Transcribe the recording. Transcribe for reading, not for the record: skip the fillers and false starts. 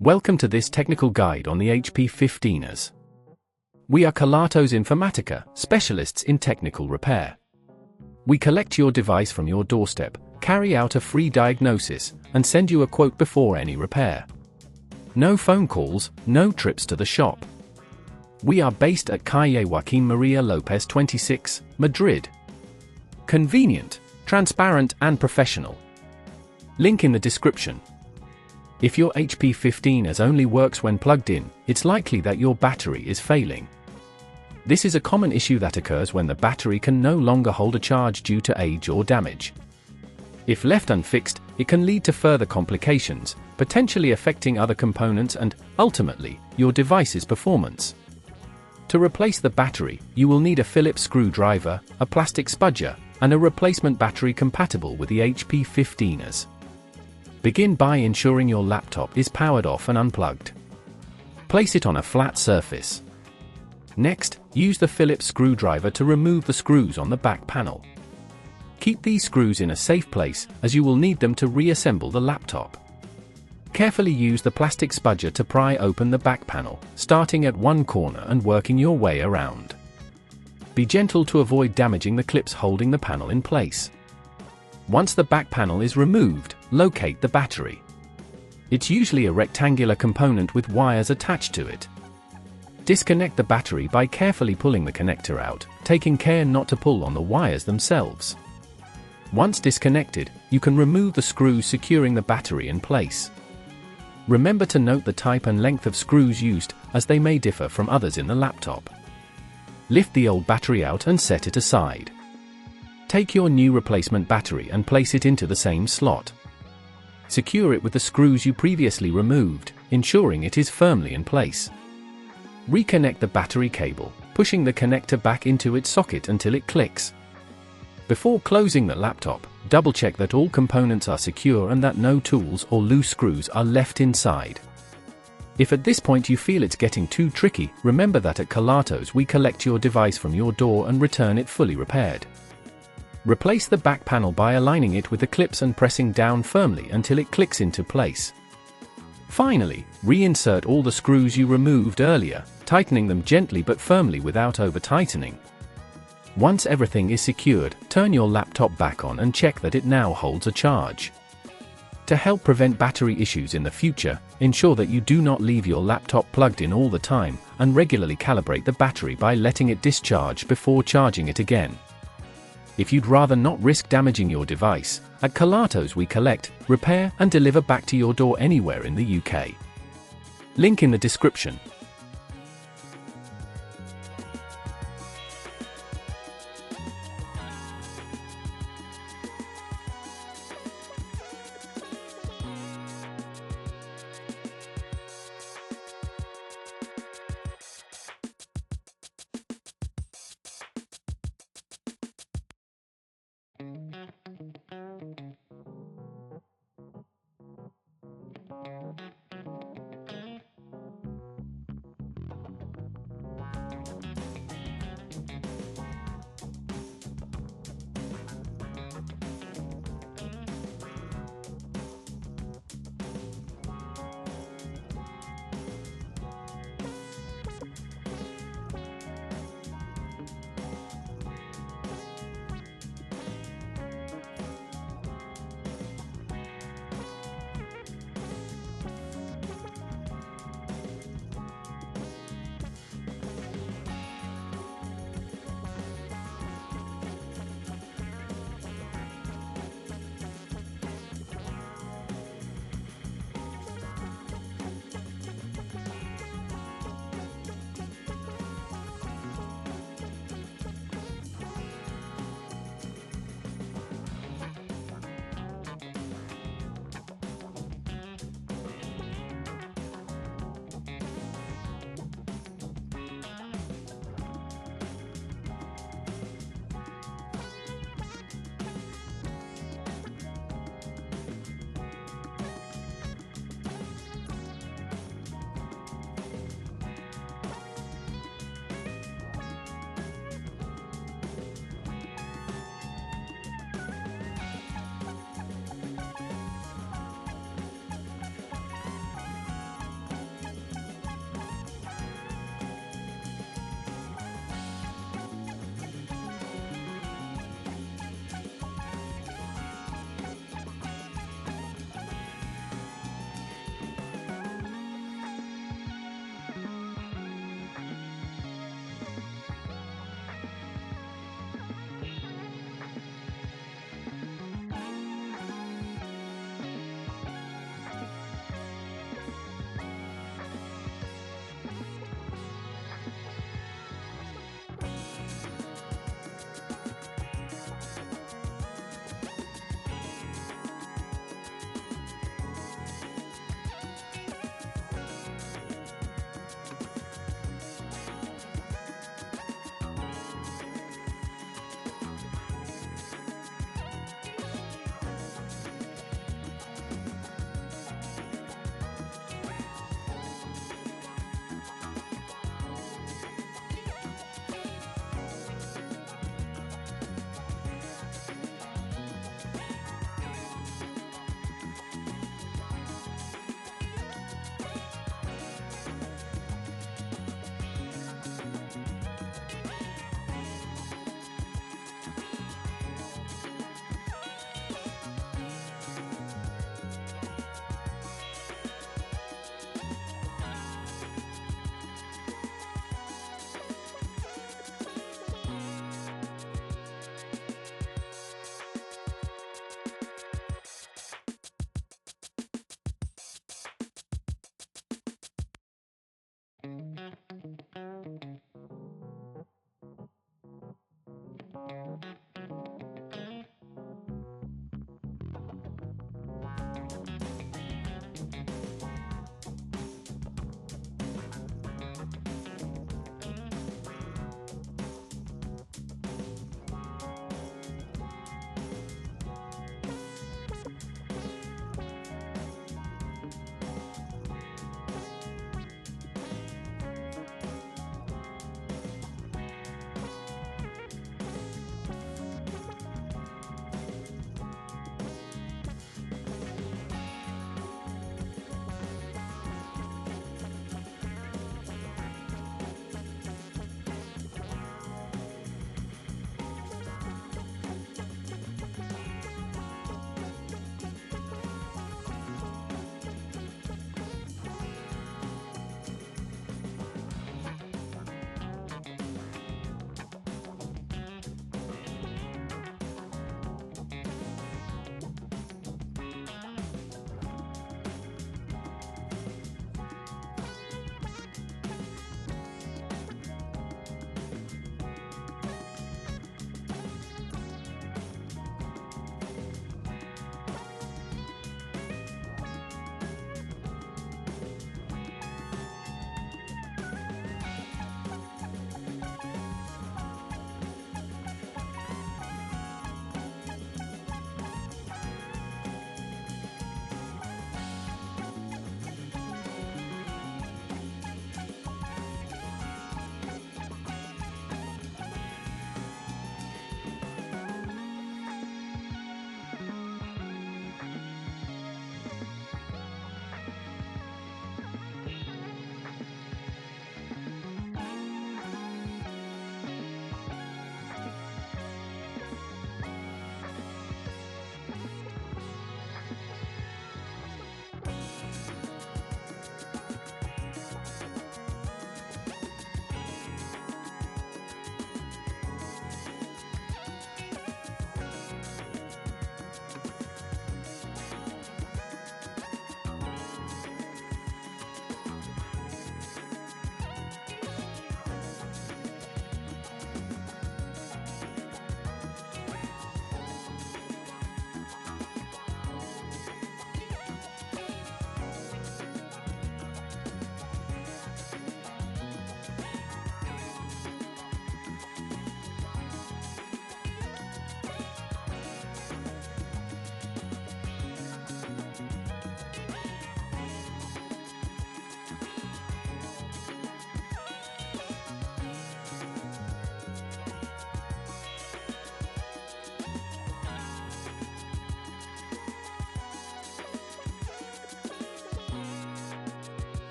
Welcome to this technical guide on the HP 15ers. We are Kelatos Informatica, specialists in technical repair. We collect your device from your doorstep, carry out a free diagnosis, and send you a quote before any repair. No phone calls, no trips to the shop. We are based at Calle Joaquín María López 26, Madrid. Convenient, transparent and professional. Link in the description. If your HP 15ers only works when plugged in, it's likely that your battery is failing. This is a common issue that occurs when the battery can no longer hold a charge due to age or damage. If left unfixed, it can lead to further complications, potentially affecting other components and, ultimately, your device's performance. To replace the battery, you will need a Phillips screwdriver, a plastic spudger, and a replacement battery compatible with the HP 15ers. Begin by ensuring your laptop is powered off and unplugged. Place it on a flat surface. Next, use the Phillips screwdriver to remove the screws on the back panel. Keep these screws in a safe place, as you will need them to reassemble the laptop. Carefully use the plastic spudger to pry open the back panel, starting at one corner and working your way around. Be gentle to avoid damaging the clips holding the panel in place. Once the back panel is removed, locate the battery. It's usually a rectangular component with wires attached to it. Disconnect the battery by carefully pulling the connector out, taking care not to pull on the wires themselves. Once disconnected, you can remove the screws securing the battery in place. Remember to note the type and length of screws used, as they may differ from others in the laptop. Lift the old battery out and set it aside. Take your new replacement battery and place it into the same slot. Secure it with the screws you previously removed, ensuring it is firmly in place. Reconnect the battery cable, pushing the connector back into its socket until it clicks. Before closing the laptop, double-check that all components are secure and that no tools or loose screws are left inside. If at this point you feel it's getting too tricky, remember that at Kelatos we collect your device from your door and return it fully repaired. Replace the back panel by aligning it with the clips and pressing down firmly until it clicks into place. Finally, reinsert all the screws you removed earlier, tightening them gently but firmly without over-tightening. Once everything is secured, turn your laptop back on and check that it now holds a charge. To help prevent battery issues in the future, ensure that you do not leave your laptop plugged in all the time, and regularly calibrate the battery by letting it discharge before charging it again. If you'd rather not risk damaging your device, at Kelatos we collect, repair and deliver back to your door anywhere in the UK. Link in the description.